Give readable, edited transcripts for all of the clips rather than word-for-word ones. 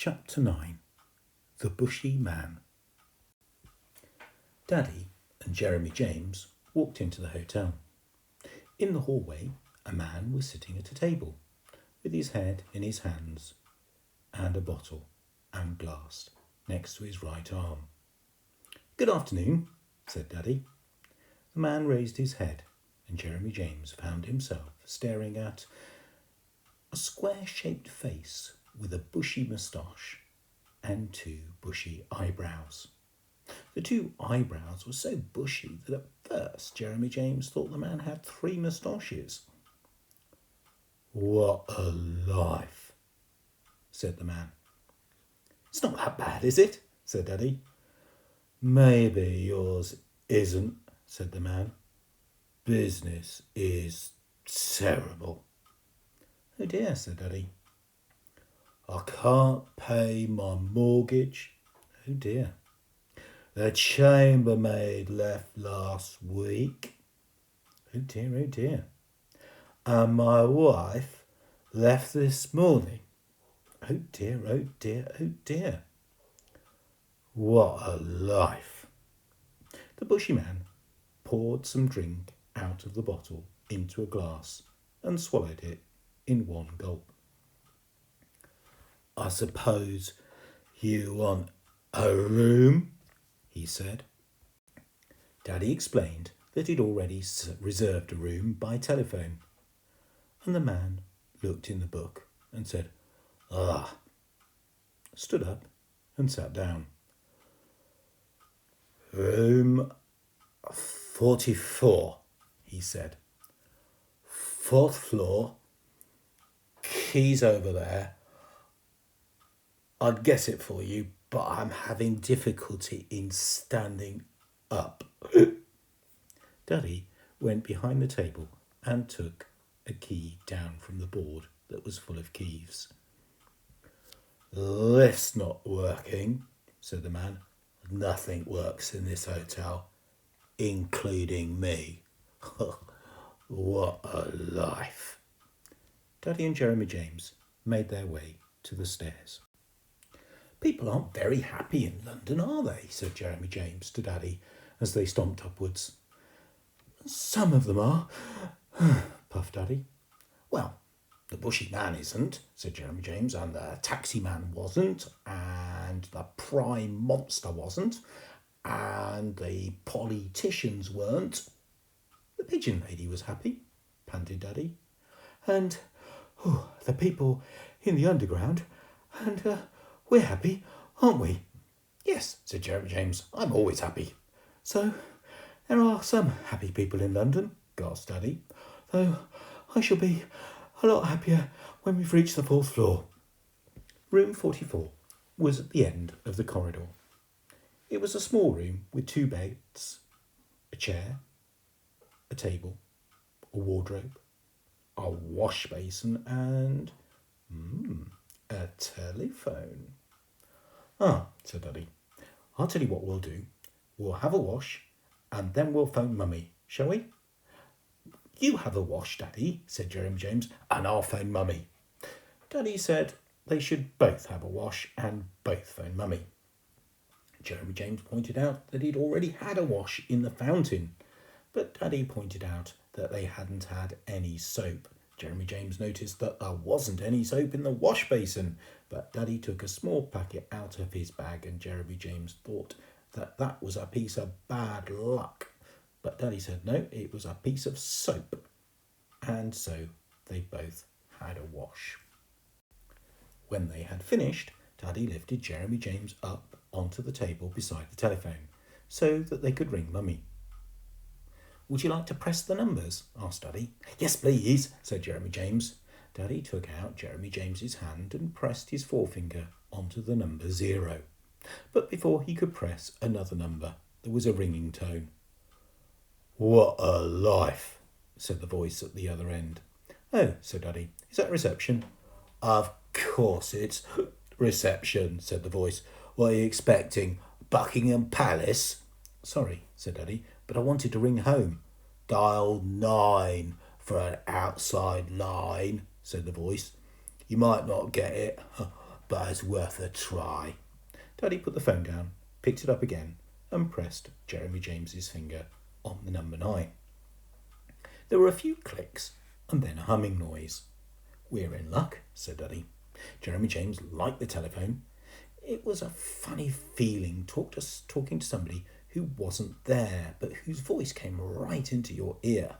Chapter 9. The Bushy Man. Daddy and Jeremy James walked into the hotel. In the hallway, a man was sitting at a table, with his head in his hands, and a bottle and glass next to his right arm. "Good afternoon," said Daddy. The man raised his head, and Jeremy James found himself staring at a square-shaped face with a bushy moustache and two bushy eyebrows. The two eyebrows were so bushy that at first Jeremy James thought the man had three moustaches. "What a life," said the man. "It's not that bad, is it?" said Daddy. "Maybe yours isn't," said the man. "Business is terrible." "Oh dear," said Daddy. "I can't pay my mortgage." "Oh dear." "The chambermaid left last week." "Oh dear, oh dear." "And my wife left this morning." "Oh dear, oh dear, oh dear." "What a life." The bushy man poured some drink out of the bottle into a glass and swallowed it in one gulp. "I suppose you want a room?" he said. Daddy explained that he'd already reserved a room by telephone, and the man looked in the book and said, stood up and sat down. "Room 44, he said. "4th floor, keys over there. I'd guess it for you, but I'm having difficulty in standing up." Daddy went behind the table and took a key down from the board that was full of keys. "Lift's not working," said the man. "Nothing works in this hotel, including me." What a life. Daddy and Jeremy James made their way to the stairs. "People aren't very happy in London, are they?" said Jeremy James to Daddy as they stomped upwards. "Some of them are," puffed Daddy. "Well, the bushy man isn't," said Jeremy James, "and the taxi man wasn't, and the prime monster wasn't, and the politicians weren't. The pigeon lady was happy," panted Daddy. "And the people in the underground, and we're happy, aren't we?" "Yes," said Jeremy James, "I'm always happy." "So there are some happy people in London," gasped Daddy, "though I shall be a lot happier when we've reached the 4th floor." Room 44 was at the end of the corridor. It was a small room with 2 beds, a chair, a table, a wardrobe, a wash basin, and a telephone. Said Daddy. "I'll tell you what we'll do. We'll have a wash, and then we'll phone Mummy, shall we?" "You have a wash, Daddy," said Jeremy James, "and I'll phone Mummy." Daddy said they should both have a wash and both phone Mummy. Jeremy James pointed out that he'd already had a wash in the fountain, but Daddy pointed out that they hadn't had any soap. Jeremy James noticed that there wasn't any soap in the wash basin, but Daddy took a small packet out of his bag, and Jeremy James thought that that was a piece of bad luck. But Daddy said no, it was a piece of soap. And so they both had a wash. When they had finished, Daddy lifted Jeremy James up onto the table beside the telephone so that they could ring Mummy. "Would you like to press the numbers?" asked Daddy. "Yes, please," said Jeremy James. Daddy took out Jeremy James's hand and pressed his forefinger onto the number 0. But before he could press another number, there was a ringing tone. "What a life," said the voice at the other end. "Oh," said Daddy, "is that reception?" "Of course it's reception," said the voice. "What are you expecting? Buckingham Palace?" "Sorry," said Daddy, "but I wanted to ring home." "Dial 9 for an outside line," said the voice. "You might not get it, but it's worth a try. Daddy put the phone down, picked it up again, and pressed Jeremy James's finger on the number 9. There were a few clicks and then a humming noise. We're in luck, said Daddy. Jeremy James liked the telephone. It was a funny feeling talking to somebody who wasn't there, but whose voice came right into your ear.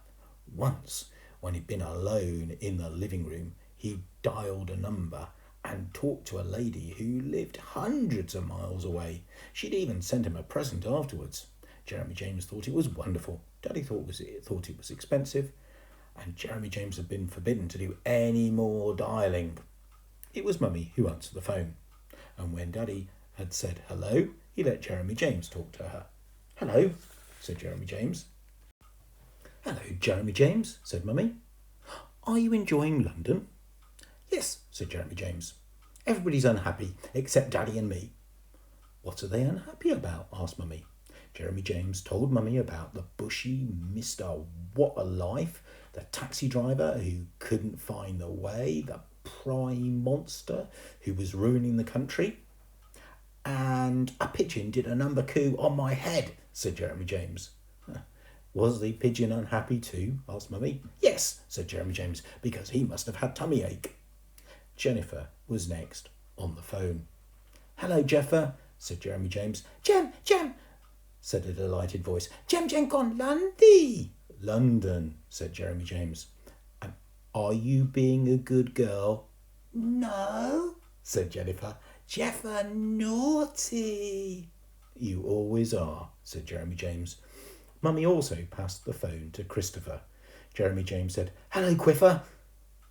Once, when he'd been alone in the living room, he dialed a number and talked to a lady who lived hundreds of miles away. She'd even sent him a present afterwards. Jeremy James thought it was wonderful. Daddy thought it was expensive, and Jeremy James had been forbidden to do any more dialing. It was Mummy who answered the phone, and when Daddy had said hello, he let Jeremy James talk to her. Hello, said Jeremy James. Hello, Jeremy James, said Mummy. Are you enjoying London? Yes, said Jeremy James. Everybody's unhappy except Daddy and me. What are they unhappy about? Asked Mummy. Jeremy James told Mummy about the bushy Mr. What-a-Life, the taxi driver who couldn't find the way, the prime monster who was ruining the country. And a pigeon did a number coup on my head, said Jeremy James. Was the pigeon unhappy too? Asked Mummy. Yes, said Jeremy James, because he must have had tummy ache. Jennifer was next on the phone. Hello, Jeffer, said Jeremy James. Jem, said a delighted voice. Jem con Lundy. London, said Jeremy James. And are you being a good girl? No, said Jennifer. Jeffer naughty. You always are, said Jeremy James. Mummy also passed the phone to Christopher. Jeremy James said, Hello, Quiffer.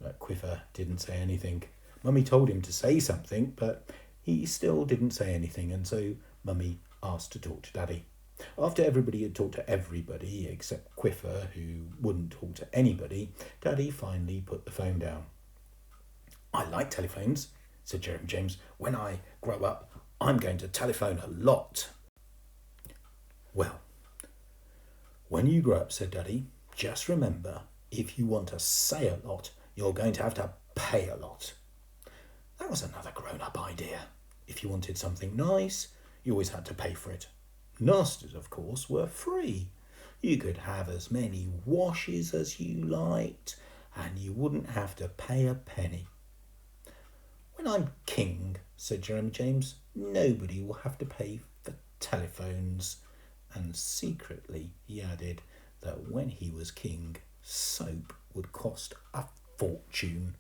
But Quiffer didn't say anything. Mummy told him to say something, but he still didn't say anything, and so Mummy asked to talk to Daddy. After everybody had talked to everybody except Quiffer, who wouldn't talk to anybody, Daddy finally put the phone down. I like telephones, said Jeremy James. When I grow up, I'm going to telephone a lot. Well, when you grow up, said Daddy, just remember, if you want to say a lot, you're going to have to pay a lot. That was another grown-up idea. If you wanted something nice, you always had to pay for it. Nasties, of course, were free. You could have as many washes as you liked, and you wouldn't have to pay a penny. When I'm king, said Jeremy James, nobody will have to pay for telephones. And secretly, he added that when he was king, soap would cost a fortune.